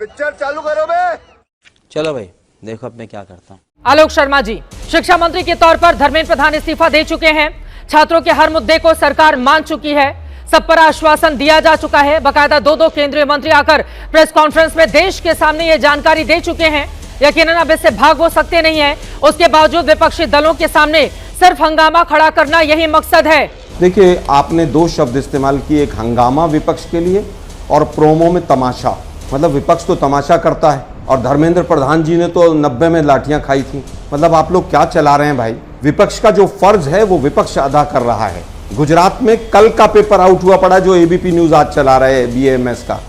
Picture चालू करो बे। चलो भाई देखो अब मैं क्या करता हूँ। आलोक शर्मा जी शिक्षा मंत्री के तौर पर धर्मेंद्र प्रधान इस्तीफा दे चुके हैं। छात्रों के हर मुद्दे को सरकार मान चुकी है। सब पर आश्वासन दिया जा चुका है। बकायदा दो केंद्रीय मंत्री आकर प्रेस कॉन्फ्रेंस में देश के सामने ये जानकारी दे चुके हैं। यकीनन अब इससे भाग वो सकते नहीं है। उसके बावजूद विपक्षी दलों के सामने सिर्फ हंगामा खड़ा करना यही मकसद है। देखिए, आपने दो शब्द इस्तेमाल किए, एक हंगामा विपक्ष के लिए और प्रोमो में तमाशा। मतलब विपक्ष तो तमाशा करता है और धर्मेंद्र प्रधान जी ने तो 90 में लाठियां खाई थी। मतलब आप लोग क्या चला रहे हैं भाई। विपक्ष का जो फर्ज है वो विपक्ष अदा कर रहा है। गुजरात में कल का पेपर आउट हुआ पड़ा जो एबीपी न्यूज आज चला रहे हैं बीएमएस का।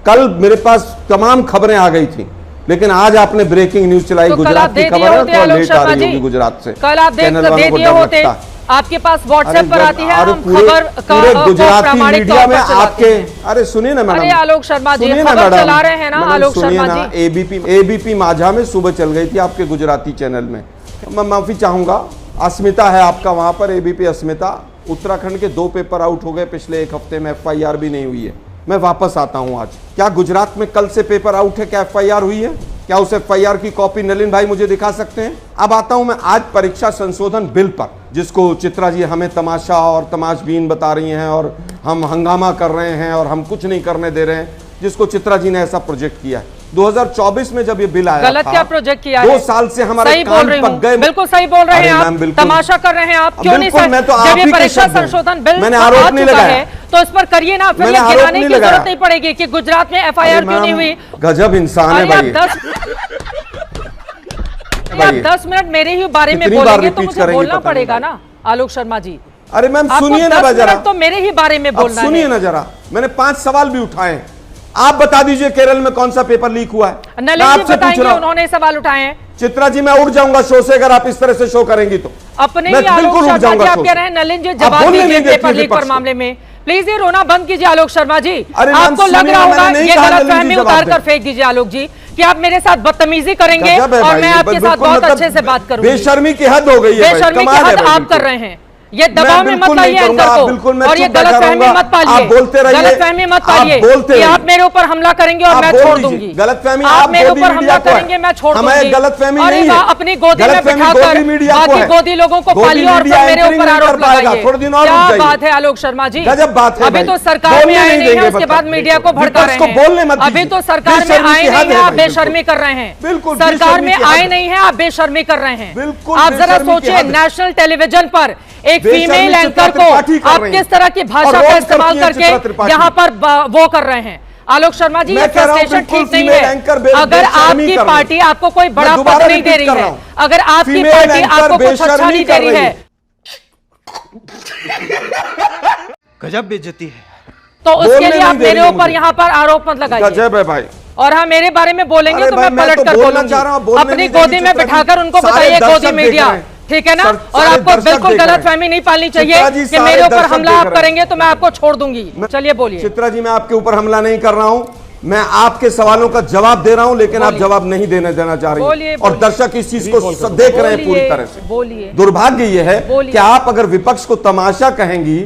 कल मेरे पास तमाम खबरें आ गई थी, लेकिन आज आपने ब्रेकिंग न्यूज चलाई। गुजरात की खबर है, तो लेट आ रही होगी गुजरात से। कल आप दे दिए होते, आपके पास व्हाट्सएप पर आती है हम खबर पूरे गुजराती मीडिया में आपके। अरे सुनिए ना मैडम, अरे आलोक शर्मा जी खबर चला रहे हैं ना। आलोक शर्मा जी एबीपी माझा में सुबह चल गई थी आपके गुजराती चैनल में। मैं माफी चाहूंगा, अस्मिता है आपका वहां पर, एबीपी अस्मिता। उत्तराखंड के 2 पेपर आउट हो गए पिछले 1 हफ्ते में, एफआईआर भी नहीं हुई है। मैं वापस आता हूं आज। क्या गुजरात में कल से पेपर आउट है? क्या एफआईआर हुई है? क्या उस एफआईआर की कॉपी नलिन भाई मुझे दिखा सकते हैं? अब आता हूं मैं आज परीक्षा संशोधन बिल पर, जिसको चित्रा जी हमें तमाशा और तमाशबीन बता रही हैं और हम हंगामा कर रहे हैं और हम कुछ नहीं करने दे रहे हैं, जिसको चित्रा जी ने ऐसा प्रोजेक्ट किया है। 2024 में जब ये बिल आया गलत था, क्या प्रोजेक्ट किया 2 है? साल से हमारे सही बोल रही कान पक गए। बिल्कुल सही बोल रहे हैं आप, तमाशा कर रहे हैं आप। क्यों नहीं सर? जब ये परीक्षा संशोधन बिल मैंने आरोप नहीं लगाया तो इस पर करिए ना, फिर ये गिराने की जरूरत नहीं पड़ेगी कि गुजरात में एफआईआर क्यों नहीं हुई। गजब इंसान है भाई। 10 मिनट मेरे ही बारे में बोलेंगे तो मुझे बोलना पड़ेगा ना आलोक शर्मा जी। अरे मैम सुनिए ना जरा, तो मेरे ही बारे में बोलना है। सुनिए ना जरा, मैंने 5 सवाल भी उठाए हैं। आप बता दीजिए केरल में कौन सा पेपर लीक हुआ है? नलिन जी बताएंगे, उन्होंने सवाल उठाए हैं। चित्रा जी मैं उड़ जाऊंगा शो से अगर आप इस तरह से शो करेंगी तो। अपने ही आलोक शर्मा जी आप कह रहे हैं नलिन जी जवाब दीजिए पेपर लीक पर मामले में। प्लीज ये रोना बंद कीजिए आलोक शर्मा जी। आपको लग रहा होगा ये गलतफहमी उतार कर फेंक दीजिए आलोक जी कि आप मेरे साथ बदतमीजी करेंगे और मैं आपके साथ बहुत अच्छे से बात करूंगी। बेशर्मी की हद हो गई है, बेशर्मी की हद आप कर रहे हैं। ये दबाव में मत लाइए एंकर को और ये गलतफहमी मत पालिए। गलतफहमी मत पालिए कि आप मेरे ऊपर हमला करेंगे और मैं छोड़ दूंगी। गलतफहमी आप मेरे ऊपर हमला करेंगे, मैं छोड़ दूंगी। गलतफहमी और अपनी गोदी में बिठाकर बाकी गोदी लोगों को पालिए और फिर मेरे ऊपर आरोप लगाइए। क्या बात है आलोक शर्मा जी, गजब बात है। अभी तो सरकार में आए नहीं है, उसके बाद मीडिया को भड़का रहे हैं। अभी तो सरकार में आए नहीं है, आप बेशर्मी कर रहे हैं। सरकार में आए नहीं है, आप बेशर्मी कर रहे हैं। आप जरा सोचिए, नेशनल टेलीविजन पर एक फीमेल एंकर को आप किस तरह की भाषा का इस्तेमाल करके यहाँ पर वो कर रहे हैं। आलोक शर्मा जी ये फ्रस्ट्रेशन ठीक नहीं है। अगर आपकी पार्टी आपको कोई बड़ा पद नहीं दे रही है, अगर आपकी पार्टी आपको कुछ अच्छा नहीं दे रही है, गजब बेइज्जती है, तो उसके लिए आप मेरे ऊपर यहाँ पर आरोप मत लगाइए। गजब है भाई। और हाँ, मेरे बारे में बोलेंगे तो मैं पलट कर बोलूंगी। अपनी गोदी में बिठाकर उनको बताइए गोदी मीडिया, ठीक है ना। और आपको बिल्कुल गलतफहमी नहीं पालनी चाहिए कि मेरे ऊपर हमला आप करेंगे तो मैं आपको छोड़ दूंगी। चलिए बोलिए। चित्रा जी मैं आपके ऊपर हमला नहीं कर रहा हूं, मैं आपके सवालों का जवाब दे रहा हूं, लेकिन आप जवाब नहीं देना चाह रही हैं और दर्शक इस चीज को देख रहे हैं पूरी तरह से। बोलिए। दुर्भाग्य यह है कि आप अगर विपक्ष को तमाशा कहेंगी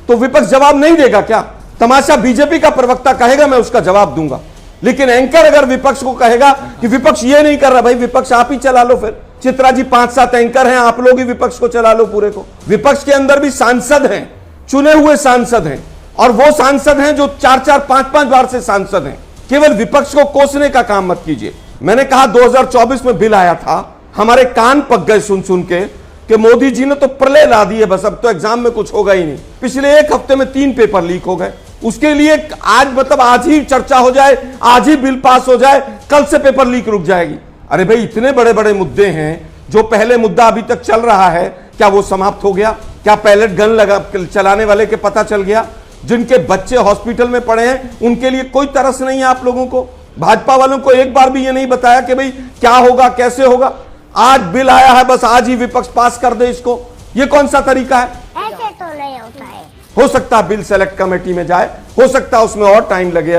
तो विपक्ष जवाब नहीं देगा क्या? तमाशा बीजेपी का प्रवक्ता कहेगा, मैं उसका जवाब दूंगा। लेकिन एंकर अगर विपक्ष को कहेगा कि विपक्ष ये नहीं कर रहा, भाई विपक्ष आप ही चला लो फिर। चित्रा जी 5-7 एंकर हैं, आप लोग ही विपक्ष को चला लो पूरे को। विपक्ष के अंदर भी सांसद हैं, चुने हुए सांसद हैं, और वो सांसद हैं जो 4-4, 5-5 बार से सांसद हैं। केवल विपक्ष को कोसने का काम मत कीजिए। मैंने कहा 2024 में बिल आया था, हमारे कान पक गए सुन के कि मोदी जी ने तो प्रलय ला दी है, बस अब तो एग्जाम में कुछ होगा ही नहीं। पिछले 1 हफ्ते में 3 पेपर लीक हो गए। उसके लिए आज मतलब आज ही चर्चा हो जाए, आज ही बिल पास हो जाए, कल से पेपर लीक रुक जाएगी। अरे भाई इतने बड़े बड़े मुद्दे हैं। जो पहले मुद्दा अभी तक चल रहा है, क्या वो समाप्त हो गया? क्या पैलेट गन चलाने वाले के पता चल गया? जिनके बच्चे हॉस्पिटल में पड़े हैं उनके लिए कोई तरस नहीं है आप लोगों को? भाजपा वालों को एक बार भी ये नहीं बताया कि भाई क्या होगा, कैसे होगा? आज बिल आया है, बस आज ही विपक्ष पास कर दे इसको। ये कौन सा तरीका है? ऐसे तो नहीं होता है। हो सकता है बिल सेलेक्ट कमेटी में जाए, हो सकता है उसमें और टाइम लगे।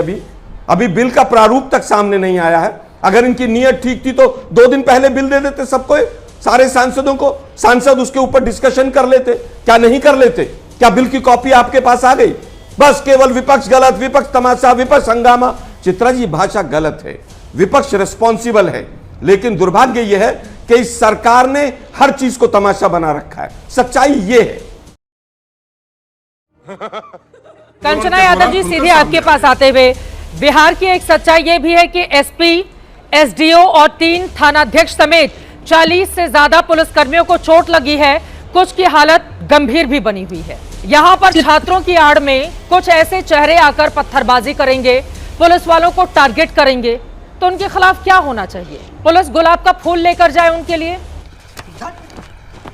अभी बिल का प्रारूप तक सामने नहीं आया है। अगर इनकी नीयत ठीक थी तो 2 दिन पहले बिल दे देते सबको, सारे सांसदों को, सांसद उसके ऊपर डिस्कशन कर लेते। क्या नहीं कर लेते? क्या बिल की कॉपी आपके पास आ गई? बस केवल विपक्ष गलत, विपक्ष तमाशा, विपक्ष हंगामा, चित्रा जी भाषा गलत है, विपक्ष रिस्पॉन्सिबल है, लेकिन दुर्भाग्य यह है कि इस सरकार ने हर चीज को तमाशा बना रखा है। सच्चाई यह है। कंचना यादव जी, सीधे आपके पास आते हुए, बिहार की एक सच्चाई यह भी है कि एसपी, एसडीओ और 3 थानाध्यक्ष समेत 40 से ज्यादा पुलिसकर्मियों को चोट लगी है। कुछ की हालत गंभीर भी बनी हुई है। यहां पर छात्रों की आड़ में कुछ ऐसे चेहरे आकर पत्थरबाजी करेंगे, पुलिस वालों को टारगेट करेंगे, तो उनके खिलाफ क्या होना चाहिए? पुलिस गुलाब का फूल लेकर जाए उनके लिए?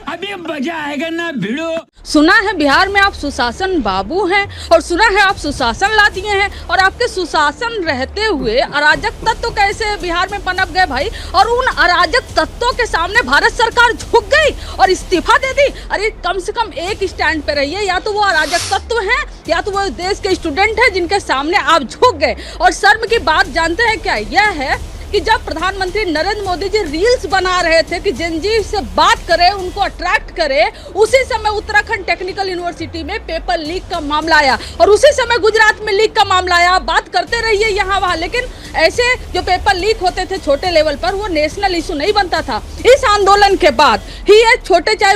अभी मजा आएगा ना भिड़ो। सुना है बिहार में आप सुशासन बाबू हैं और सुना है आप सुशासन ला दिए हैं, और आपके सुशासन रहते हुए अराजक तत्व कैसे बिहार में पनप गए भाई? और उन अराजक तत्वों के सामने भारत सरकार झुक गई और इस्तीफा दे दी। अरे कम से कम एक स्टैंड पे रहिए, या तो वो अराजक तत्व हैं या तो वो देश के स्टूडेंट हैं जिनके सामने आप झुक गए। और शर्म की बात जानते हैं क्या? यह है कि जब प्रधानमंत्री नरेंद्र मोदी जी रील्स बना रहे थे कि जेनजी से बात करें, उनको अट्रैक्ट करें, उसी समय उत्तराखंड टेक्निकल यूनिवर्सिटी में पेपर लीक का मामला आया और उसी समय गुजरात में लीक का मामला आया। आप बात करते रहिए यहाँ वहाँ, लेकिन ऐसे जो पेपर लीक होते थे छोटे लेवल पर, वो नेशनल इशू नहीं बनता था। इस आंदोलन के बाद ही ये छोटे, चाहे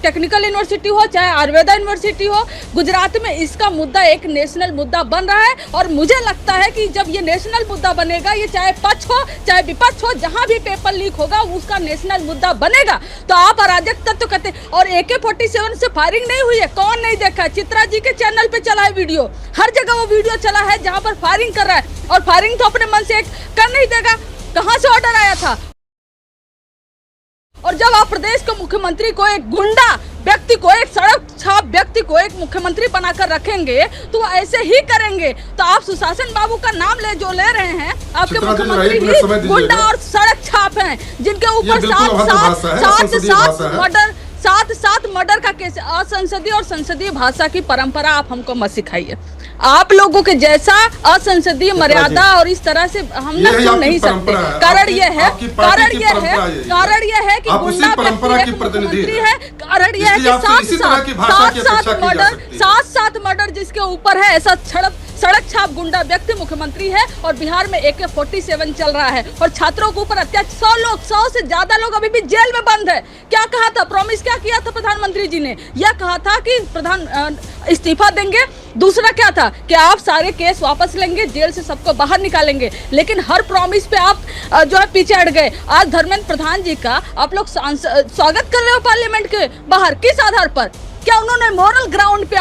टेक्निकल यूनिवर्सिटी हो चाहे आयुर्वेदा यूनिवर्सिटी हो, गुजरात में इसका मुद्दा एक नेशनल मुद्दा बन रहा है। और मुझे लगता है कि जब ये नेशनल मुद्दा बनेगा, ये चाहे पक्ष हो चाहे विपक्ष हो, जहां भी पेपर लीक होगा उसका नेशनल मुद्दा बनेगा। तो आप अराजक तत्व कहते, और AK-47 से फायरिंग नहीं हुई है, कौन नहीं देखा? चित्रा जी के चैनल पे चला है वीडियो, हर जगह वो वीडियो चला है जहां पर फायरिंग कर रहा है। और फायरिंग तो अपने मन से कर नहीं देगा, कहां से ऑर्डर आया था? और जब आप प्रदेश के मुख्यमंत्री को, एक गुंडा व्यक्ति को, एक सड़क छाप व्यक्ति को एक मुख्यमंत्री बनाकर रखेंगे तो वो ऐसे ही करेंगे। तो आप सुशासन बाबू का नाम जो ले रहे हैं, आपके मुख्यमंत्री ही गुंडा और सड़क छाप हैं, जिनके ऊपर 7 मर्डर का केस। असंसदीय और संसदीय भाषा की परंपरा आप हमको मत सिखाइए। आप लोगों के जैसा असंसदीय मर्यादा और इस तरह से हम ना सुन नहीं सकते। कारण ये है कि गुंडा मुख्यमंत्री है। कारण ये है कि 7 मर्डर जिसके ऊपर है, ऐसा सड़क छाप गुंडा व्यक्ति मुख्यमंत्री है। और बिहार में AK-47 चल रहा है और छात्रों के ऊपर अत्याचार। 100 से ज्यादा लोग अभी भी जेल में बंद है। क्या कहा था? प्रॉमिस क्या किया था प्रधानमंत्री जी ने? यह कहा था कि इस्तीफा देंगे। दूसरा क्या था कि आप सारे केस वापस लेंगे, जेल से सबको बाहर निकालेंगे। लेकिन हर प्रॉमिस पे आप जो है पीछे हट गए। आज धर्मेंद्र प्रधान जी का आप लोग स्वागत कर रहे हो पार्लियामेंट के बाहर, किस आधार पर? क्या उन्होंने मोरल ग्राउंड पे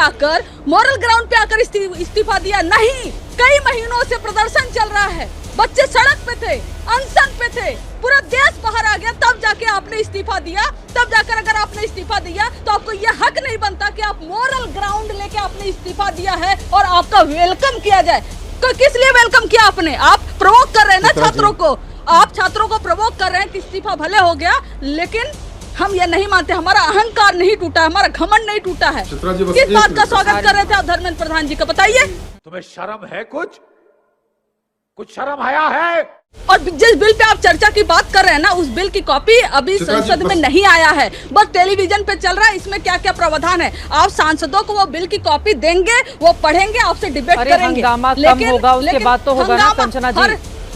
आकर इस्तीफा दिया? नहीं। कई महीनों से प्रदर्शन चल रहा है, बच्चे सड़क पे थे, अनशन पे थे, पूरा देश बाहर आ गया, तब जाके आपने इस्तीफा दिया। तब जाकर अगर आपने इस्तीफा दिया तो आपको यह हक नहीं बनता कि आप मोरल ग्राउंड लेके आपने इस्तीफा दिया है और आपका वेलकम किया जाए। तो किस लिए वेलकम किया आपने? आप प्रवोक कर रहे हैं ना छात्रों को, आप छात्रों को प्रवोक कर रहे हैं कि इस्तीफा भले हो गया, लेकिन हम ये नहीं मानते, हमारा अहंकार नहीं टूटा, हमारा घमंड नहीं टूटा है। किस बात का स्वागत कर रहे थे आप धर्मेंद्र प्रधान जी का, बताइए? तुम्हें शर्म है? कुछ शर्म आया है? और जिस बिल पे आप चर्चा की बात कर रहे हैं ना, उस बिल की कॉपी अभी संसद में नहीं आया है, बस टेलीविजन पे चल रहा है। इसमें क्या क्या प्रावधान है, आप सांसदों को वो बिल की कॉपी देंगे, वो पढ़ेंगे, आपसे डिबेट करेंगे। हंगामा कम होगा उसके बाद तो होगा ना कंचना जी।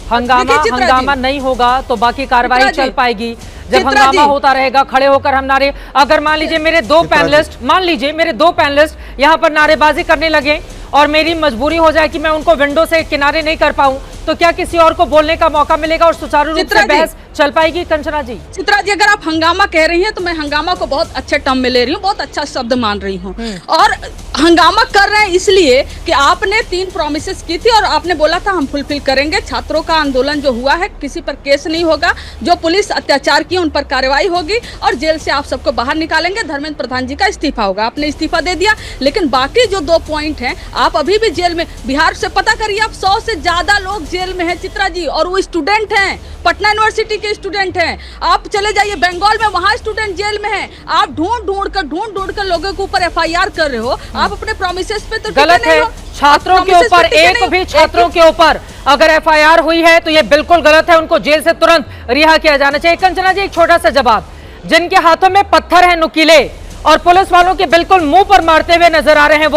हंगामा नहीं होगा तो बाकी कार्रवाई चल पाएगी। जब हंगामा होता रहेगा, खड़े होकर हम नारे, अगर मान लीजिए मेरे दो पैनलिस्ट यहाँ पर नारेबाजी करने लगे और मेरी मजबूरी हो जाए कि मैं उनको विंडो से किनारे नहीं कर पाऊं, तो क्या किसी और को बोलने का मौका मिलेगा और सुचारू रूप से बहस चल पाएगी? कंचना जी, चित्रा जी, अगर आप हंगामा कह रही हैं तो मैं हंगामा को बहुत अच्छे टर्म में ले रही हूँ, बहुत अच्छा शब्द मान रही हूँ। और हंगामा कर रहे हैं इसलिए कि आपने 3 प्रॉमिसेस की थी और आपने बोला था हम फुलफिल करेंगे। छात्रों का आंदोलन जो हुआ है, किसी पर केस नहीं होगा, जो पुलिस अत्याचार किए उन पर कार्रवाई होगी और जेल से आप सबको बाहर निकालेंगे। धर्मेंद्र प्रधान जी का इस्तीफा होगा, आपने इस्तीफा दे दिया। लेकिन बाकी जो 2 पॉइंट हैं, आप अभी भी जेल में, बिहार से पता करिए, आप 100 से ज्यादा लोग जेल में हैं चित्रा जी, और वो स्टूडेंट हैं, पटना यूनिवर्सिटी के स्टूडेंट हैं। आप चले जाइए बंगाल में, वहां स्टूडेंट जेल में हैं। आप ढूंढ कर लोगों के ऊपर FIR कर रहे हो। आप अपने प्रॉमिसेस पे तो गलत है। छात्रों के ऊपर, एक भी छात्रों के ऊपर अगर FIR हुई है तो ये बिल्कुल गलत है, उनको जेल से तुरंत रिहा किया जाना चाहिए। कंचना जी, एक छोटा सा जवाब, जिनके हाथों में पत्थर है नुकीले और पुलिस वालों के बिल्कुल मुंह पर मारते हुए नजर आ रहे हैं,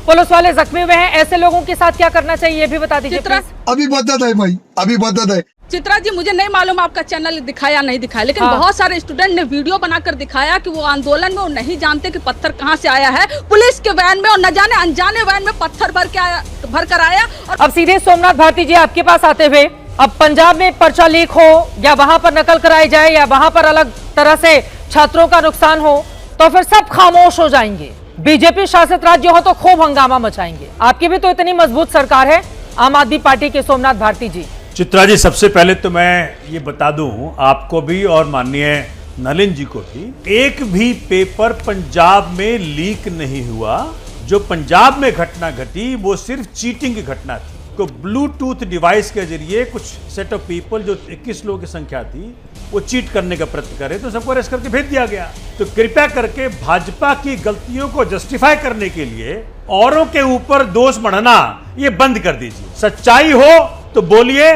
पुलिस वाले जख्मी हुए हैं, ऐसे लोगों के साथ क्या करना चाहिए ये भी बता दीजिए चित्रा, प्लीज। अभी बता दे भाई, अभी बता दे। चित्रा जी, मुझे नहीं मालूम आपका चैनल दिखाया नहीं दिखाया, लेकिन हाँ। बहुत सारे स्टूडेंट ने वीडियो बनाकर दिखाया कि वो आंदोलन में वो नहीं जानते कि पत्थर कहाँ से आया है, पुलिस के वैन में और न जाने अनजाने वैन में पत्थर भर कर आया। और अब सीधे सोमनाथ भारती जी आपके पास आते हुए, अब पंजाब में पर्चा लीक हो या वहां पर नकल कराई जाए या वहां पर अलग तरह से छात्रों का नुकसान हो तो फिर सब खामोश हो जाएंगे, बीजेपी शासित राज्य हो तो खूब हंगामा मचाएंगे। आपकी भी तो इतनी मजबूत सरकार है आम आदमी पार्टी के सोमनाथ भारती जी। चित्रा जी, सबसे पहले तो मैं ये बता दूं आपको भी और माननीय नलिन जी को भी, एक भी पेपर पंजाब में लीक नहीं हुआ। जो पंजाब में घटना घटी वो सिर्फ चीटिंग की घटना थी। तो ब्लूटूथ डिवाइस के जरिए कुछ सेट ऑफ पीपल, जो 21 लोगों की संख्या थी, वो चीट करने का प्रयत्न करे तो सबको अरेस्ट करके भेज दिया गया। तो कृपया करके भाजपा की गलतियों को जस्टिफाई करने के लिए औरों के ऊपर दोष मढ़ना ये बंद कर दीजिए। सच्चाई हो तो बोलिए,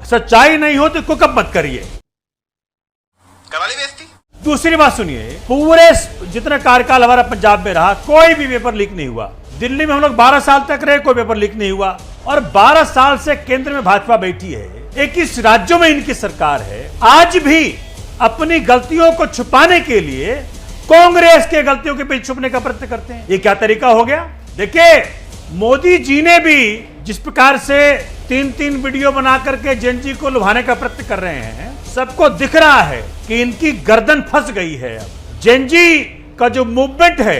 सच्चाई नहीं हो तो कुकअप मत करिए। दूसरी बात सुनिए, पूरे जितना कार्यकाल हमारा पंजाब में रहा कोई भी पेपर लीक नहीं हुआ। दिल्ली में हम लोग 12 साल तक रहे, कोई पेपर लीक नहीं हुआ। और 12 साल से केंद्र में भाजपा बैठी है, 21 राज्यों में इनकी सरकार है। आज भी अपनी गलतियों को छुपाने के लिए कांग्रेस के गलतियों के पीछे छुपने का प्रयत्न करते हैं। ये क्या तरीका हो गया? देखिए, मोदी जी ने भी जिस प्रकार से 3-3 वीडियो बना करके जेएनजी को लुभाने का प्रयत्न कर रहे हैं, सबको दिख रहा है कि इनकी गर्दन फंस गई है। अब जेएनजी का जो मूवमेंट है,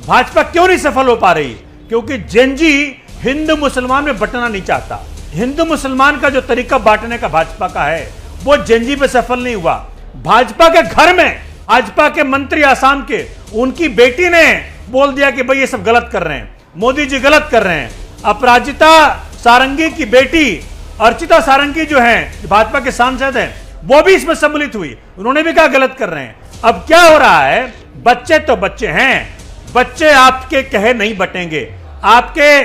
भाजपा क्यों नहीं सफल हो पा रही? क्योंकि जेएनजी हिंदू मुसलमान में बंटना नहीं चाहता। हिंदू मुसलमान का जो तरीका बांटने का भाजपा का है वो जेएनजी पे सफल नहीं हुआ। भाजपा के घर में भाजपा के मंत्री आसाम के, उनकी बेटी ने बोल दिया कि भाई ये सब गलत कर रहे हैं, मोदी जी गलत कर रहे हैं। अपराजिता सारंगी की बेटी अर्चिता सारंगी जो है भाजपा के सांसद हैं, वो भी इसमें सम्मिलित हुई, उन्होंने भी कहा गलत कर रहे हैं। अब क्या हो रहा है? बच्चे तो बच्चे हैं, बच्चे आपके कहे नहीं बटेंगे, आपके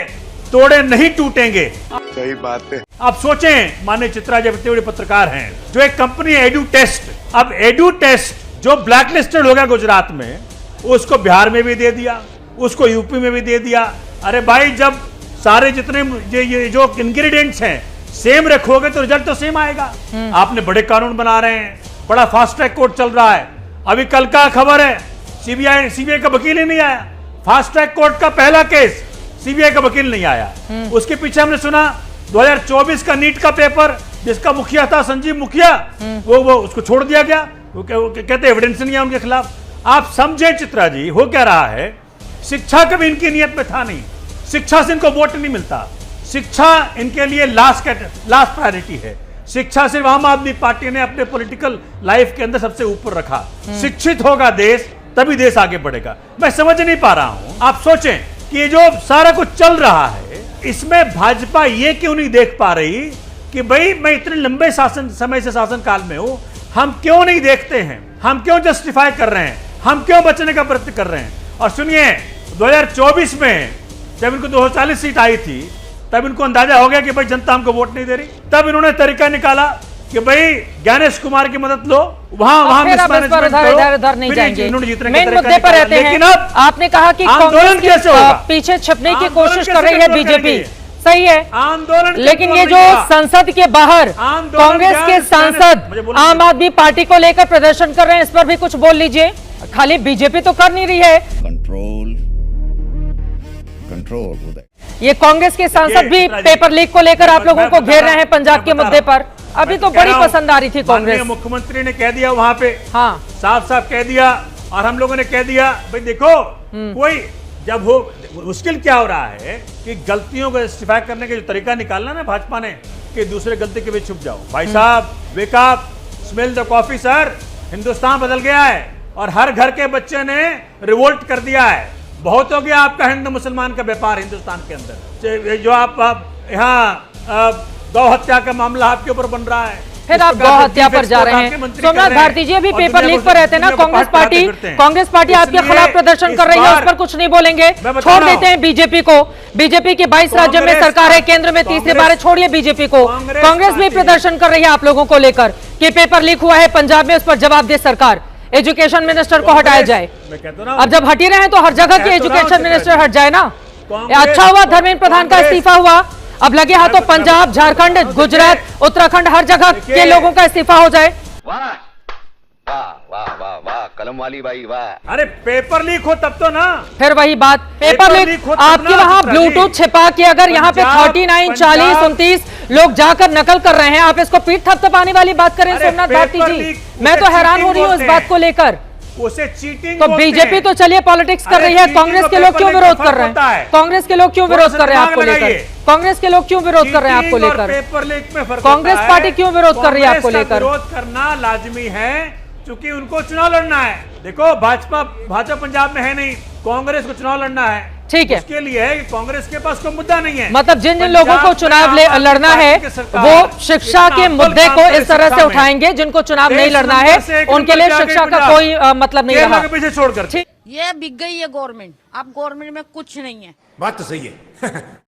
तोड़े नहीं टूटेंगे। सही बात है। आप सोचें, माननीय चित्रा जी इतने बड़े पत्रकार हैं, जो एक कंपनी एडू टेस्ट, अब एडू टेस्ट जो ब्लैक लिस्टेड हो गया गुजरात में, उसको बिहार में भी दे दिया, उसको यूपी में भी दे दिया। अरे भाई, जब सारे जितने ये जो इंग्रेडिएंट्स हैं सेम रखोगे तो रिजल्ट तो सेम आएगा। आपने बड़े कानून बना रहे हैं, बड़ा फास्ट ट्रैक कोर्ट चल रहा है। अभी कल का खबर है, सीबीआई का वकील ही नहीं आया। फास्ट ट्रैक कोर्ट का पहला केस, सीबीआई का वकील नहीं आया। उसके पीछे हमने सुना 2024 का नीट का पेपर, जिसका मुखिया था संजीव मुखिया, वो उसको छोड़ दिया गया। वो कहते एविडेंस नहीं है उनके खिलाफ। आप समझे चित्रा जी, हो क्या रहा है? शिक्षा कभी इनकी नियत में था नहीं, शिक्षा से इनको वोट नहीं मिलता। शिक्षा इनके लिए लास्ट प्रायोरिटी है। शिक्षा सिर्फ आम आदमी पार्टी ने अपने पॉलिटिकल लाइफ के अंदर सबसे ऊपर रखा। शिक्षित होगा देश तभी देश आगे बढ़ेगा। मैं समझ नहीं पा रहा हूं, आप सोचें कि ये जो सारा कुछ चल रहा है, इसमें भाजपा ये क्यों नहीं देख पा रही कि भाई मैं इतने लंबे समय से शासन काल में हूं, हम क्यों नहीं देखते हैं, हम क्यों जस्टिफाई कर रहे हैं, हम क्यों बचने का प्रयत्न कर रहे हैं। और सुनिए, 2024 में जब इनको 240 सीट आई थी, तब इनको अंदाजा हो गया कि भाई जनता हमको वोट नहीं दे रही। तब इन्होंने तरीका निकाला कि भाई ज्ञानेश कुमार की मदद लो, वहां इधर नहीं जाएंगे, मेन मुद्दे पर रहते हैं। लेकिन अब आपने कहा कि कांग्रेस कैसे होगा, पीछे छपने की कोशिश कर रही है बीजेपी, सही है आंदोलन, लेकिन ये जो संसद के बाहर कांग्रेस के सांसद आम आदमी पार्टी को लेकर प्रदर्शन कर रहे हैं, इस पर भी कुछ बोल लीजिए। खाली बीजेपी तो कर नहीं रही है, कंट्रोल ये कांग्रेस के सांसद भी पेपर लीक को लेकर आप लोगों को घेर रहे हैं पंजाब के मुद्दे पर। अभी तो बड़ी पसंद आ रही थी कांग्रेस, मुख्यमंत्री ने कह दिया वहां पे, हाँ साफ साफ कह दिया, और हम लोगों ने कह दिया भाई देखो, कोई जब हो, मुश्किल क्या हो रहा है कि गलतियों को जस्टिफाई करने का जो तरीका निकालना ना भाजपा ने, कि दूसरे गलती के बीच छुप जाओ। भाई साहब, wake up, smell the coffee sir. Hindustan बदल गया है और हर घर के बच्चे ने रिवोल्ट कर दिया है। बहुत हो गया आपका हिंदू मुसलमान का व्यापार हिंदुस्तान के अंदर। जो आप यहाँ गौ हत्या का मामला आपके ऊपर बन रहा है, फिर आप गौ हत्या पर जा रहे हैं। सोमनाथ भारती जी भी पेपर लीक पर रहते हैं ना, कांग्रेस पार्टी आपके खिलाफ प्रदर्शन कर रही है, उस पर कुछ नहीं बोलेंगे, छोड़ देते हैं बीजेपी को। बीजेपी की 22 राज्यों में सरकार है, केंद्र में तीसरी बार है, छोड़िए बीजेपी को। कांग्रेस भी प्रदर्शन कर रही है आप लोगों को लेकर कि पेपर लीक हुआ है पंजाब में, उस पर जवाब दे सरकार, एजुकेशन मिनिस्टर को हटाया जाए। अब जब हट ही रहे हैं तो हर जगह के एजुकेशन मिनिस्टर हट जाए ना, अच्छा हुआ धर्मेंद्र प्रधान का इस्तीफा हुआ, अब लगे हाथों पंजाब, झारखंड, गुजरात, उत्तराखंड, हर जगह के लोगों का इस्तीफा हो जाए। वाह वाह वाह वाह वाह, कलम वाली भाई वाह। अरे पेपर लीक हो तब तो ना। फिर वही बात, पेपर लीक आपके वहां ब्लूटूथ छिपा के अगर यहाँ पे 39, 40, 29 लोग जाकर नकल कर रहे हैं, आप इसको पीठ थपथपाने वाली बात करें सोमनाथ भारती जी। मैं तो हैरान हो रही हूँ इस बात को लेकर। उसे चीटिंग तो बीजेपी तो चलिए पॉलिटिक्स कर रही है, कांग्रेस के लोग क्यों विरोध कर रहे हैं? कांग्रेस के लोग क्यों विरोध कर रहे हैं आपको लेकर? कांग्रेस के लोग क्यों विरोध कर रहे हैं आपको लेकर? पेपर लीक में फर्क कांग्रेस पार्टी क्यों विरोध कर रही है आपको लेकर? विरोध करना लाजमी है क्योंकि उनको चुनाव लड़ना है। देखो भाजपा पंजाब में है नहीं, कांग्रेस को चुनाव लड़ना है। ठीक है, उसके लिए है कि कांग्रेस के पास कोई मुद्दा नहीं है। मतलब जिन जिन लोगों को चुनाव लड़ना है वो शिक्षा के मुद्दे को इस तरह से उठाएंगे, जिनको चुनाव नहीं लड़ना है उनके लिए शिक्षा का कोई मतलब नहीं रहा। पीछे छोड़कर ये बिक गई है गवर्नमेंट, अब गवर्नमेंट में कुछ नहीं है। बात तो सही है।